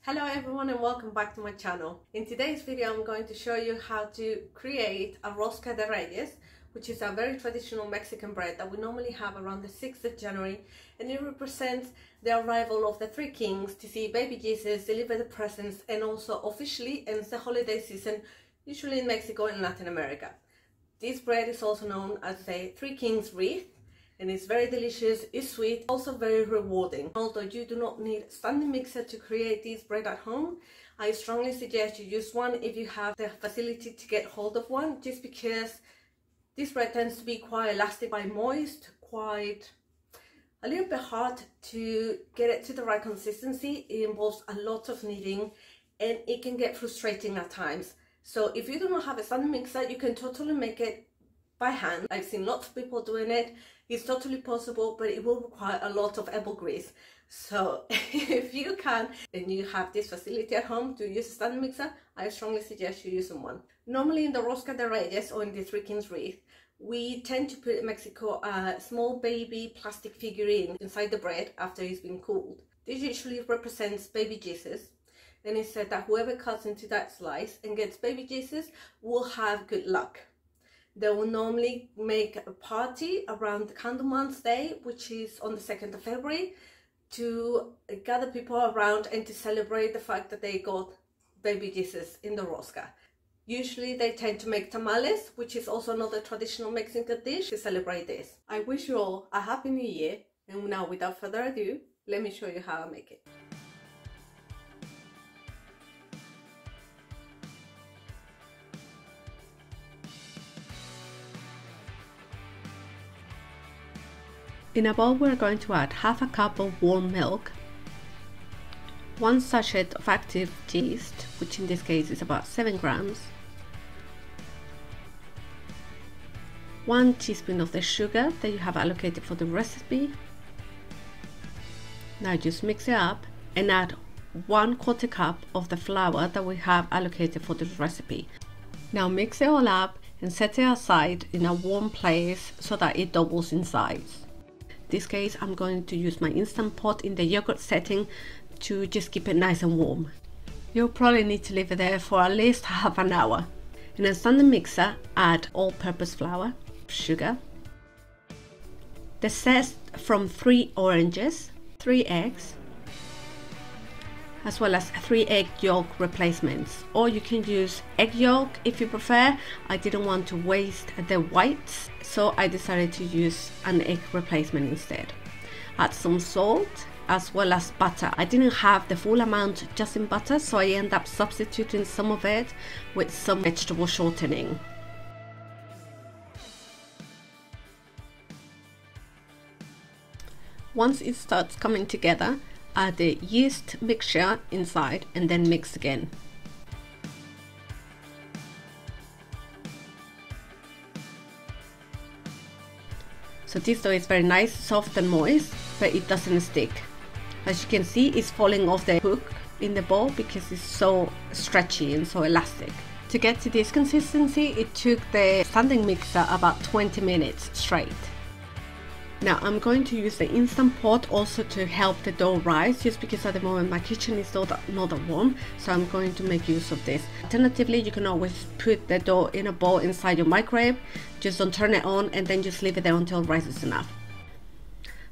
Hello everyone and welcome back to my channel. In today's video I'm going to show you how to create a rosca de reyes, which is a very traditional Mexican bread that we normally have around the 6th of January, and it represents the arrival of the three kings to see baby Jesus, deliver the presents, and also officially ends the holiday season, usually in Mexico and Latin America. This bread is also known as the Three Kings wreath, and it's very delicious, it's sweet, also very rewarding. Although you do not need a standing mixer to create this bread at home, I strongly suggest you use one if you have the facility to get hold of one, just because this bread tends to be quite elastic, quite moist, quite a little bit hard to get it to the right consistency. It involves a lot of kneading and it can get frustrating at times. So if you do not have a standing mixer, you can totally make it by hand. I've seen lots of people doing it. It's totally possible, but it will require a lot of elbow grease. So if you can and you have this facility at home to use a standing mixer, I strongly suggest you use one. Normally in the rosca de reyes or in the Three Kings wreath, we tend to put in Mexico a small baby plastic figurine inside the bread after it's been cooled. This usually represents baby Jesus, and it's said that whoever cuts into that slice and gets baby Jesus will have good luck. They will normally make a party around Candlemas Day, which is on the 2nd of February, to gather people around and to celebrate the fact that they got baby Jesus in the rosca. Usually they tend to make tamales, which is also another traditional Mexican dish, to celebrate this. I wish you all a happy new year, and now without further ado, let me show you how I make it. In a bowl we're going to add half a cup of warm milk, 1 sachet of active yeast, which in this case is about 7 grams, 1 teaspoon of the sugar that you have allocated for the recipe. Now just mix it up and add 1/4 cup of the flour that we have allocated for this recipe. Now mix it all up and set it aside in a warm place so that it doubles in size. In this case I'm going to use my Instant Pot in the yogurt setting to just keep it nice and warm. You'll probably need to leave it there for at least half an hour. In a standing mixer, add all-purpose flour, sugar, the zest from 3 oranges, 3 eggs, as well as 3 egg yolk replacements, or you can use egg yolk if you prefer. I didn't want to waste the whites, so I decided to use an egg replacement instead. Add some salt as well as butter. I didn't have the full amount just in butter, so I end up substituting some of it with some vegetable shortening. Once it starts coming together, add the yeast mixture inside and then mix again. So this dough is very nice, soft and moist, but it doesn't stick. As you can see, it's falling off the hook in the bowl because it's so stretchy and so elastic. To get to this consistency, it took the standing mixer about 20 minutes straight. Now I'm going to use the Instant Pot also to help the dough rise, just because at the moment my kitchen is not that warm, so I'm going to make use of this. Alternatively, you can always put the dough in a bowl inside your microwave, just don't turn it on and then just leave it there until it rises enough.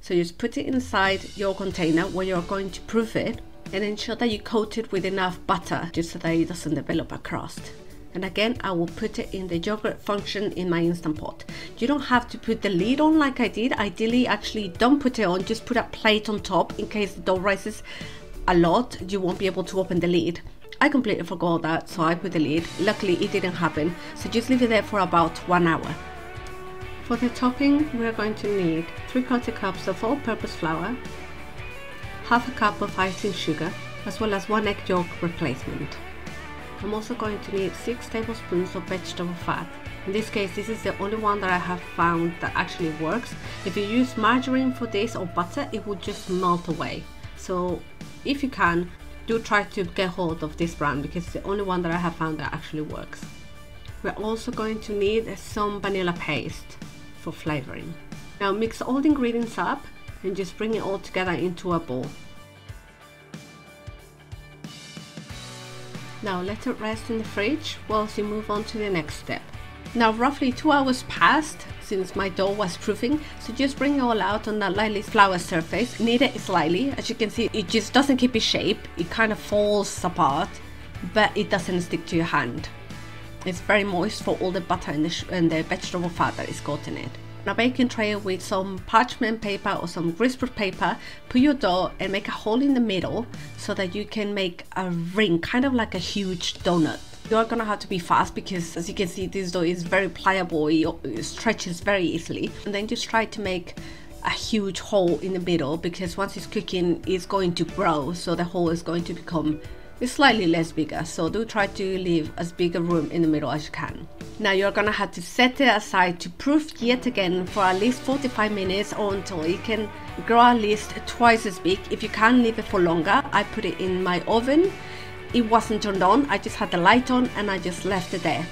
So just put it inside your container where you're going to proof it, and ensure that you coat it with enough butter just so that it doesn't develop a crust. And again, I will put it in the yogurt function in my Instant Pot. You don't have to put the lid on like I did. Ideally, actually don't put it on, just put a plate on top in case the dough rises a lot. You won't be able to open the lid. I completely forgot that, so I put the lid. Luckily, it didn't happen. So just leave it there for about 1 hour. For the topping, we're going to need 3/4 cups of all-purpose flour, half a cup of icing sugar, as well as 1 egg yolk replacement. I'm also going to need 6 tablespoons of vegetable fat. In this case, this is the only one that I have found that actually works. If you use margarine for this or butter, it will just melt away. So if you can, do try to get hold of this brand because it's the only one that I have found that actually works. We're also going to need some vanilla paste for flavoring. Now mix all the ingredients up and just bring it all together into a bowl. Now let it rest in the fridge whilst you move on to the next step. Now roughly 2 hours passed since my dough was proofing, so just bring it all out on that lightly flour surface. Knead it slightly. As you can see, it just doesn't keep its shape, it kind of falls apart, but it doesn't stick to your hand. It's very moist for all the butter and the vegetable fat that is got in it. Now bake in tray with some parchment paper or some greaseproof paper, put your dough and make a hole in the middle so that you can make a ring, kind of like a huge donut. You are gonna have to be fast because, as you can see, this dough is very pliable, it stretches very easily. And then just try to make a huge hole in the middle, because once it's cooking it's going to grow, so the hole is going to become slightly less bigger. So do try to leave as big a room in the middle as you can. Now you're gonna have to set it aside to proof yet again for at least 45 minutes or until it can grow at least twice as big. If you can leave it for longer, I put it in my oven. It wasn't turned on, I just had the light on and I just left it there.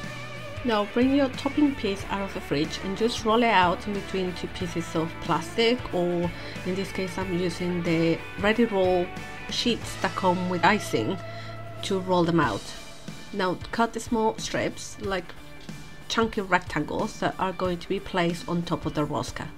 Now bring your topping piece out of the fridge and just roll it out in between two pieces of plastic, or in this case I'm using the ready roll sheets that come with icing to roll them out. Now cut the small strips like chunky rectangles that are going to be placed on top of the rosca.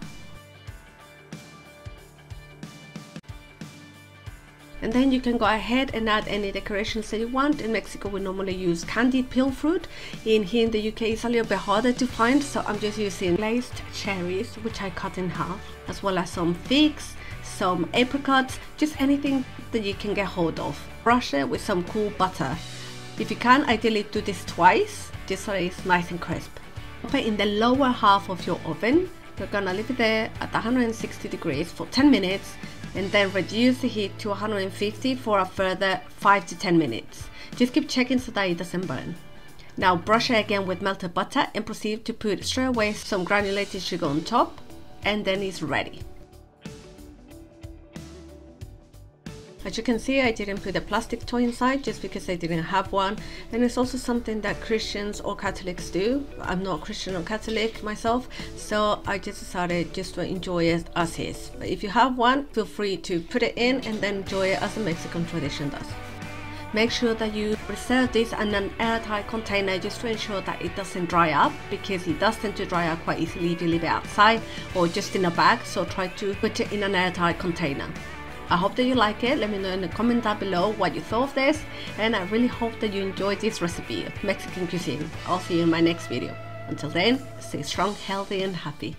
And then you can go ahead and add any decorations that you want. In Mexico we normally use candied peel fruit. Here in the UK it's a little bit harder to find, so I'm just using glazed cherries, which I cut in half, as well as some figs, some apricots, just anything that you can get hold of. Brush it with some cool butter. If you can, ideally do this twice, just so it's nice and crisp. Put it in the lower half of your oven. You're gonna leave it there at 160 degrees for 10 minutes and then reduce the heat to 150 for a further 5 to 10 minutes. Just keep checking so that it doesn't burn. Now brush it again with melted butter and proceed to put straight away some granulated sugar on top, and then it's ready. As you can see, I didn't put a plastic toy inside just because I didn't have one, and it's also something that Christians or Catholics do. I'm not Christian or Catholic myself, so I just decided just to enjoy it as is. But if you have one, feel free to put it in and then enjoy it as the Mexican tradition does. Make sure that you reserve this in an airtight container just to ensure that it doesn't dry up, because it does tend to dry up quite easily if you leave it outside or just in a bag, so try to put it in an airtight container. I hope that you like it. Let me know in the comment down below what you thought of this, and I really hope that you enjoyed this recipe of Mexican cuisine. I'll see you in my next video. Until then, stay strong, healthy and happy.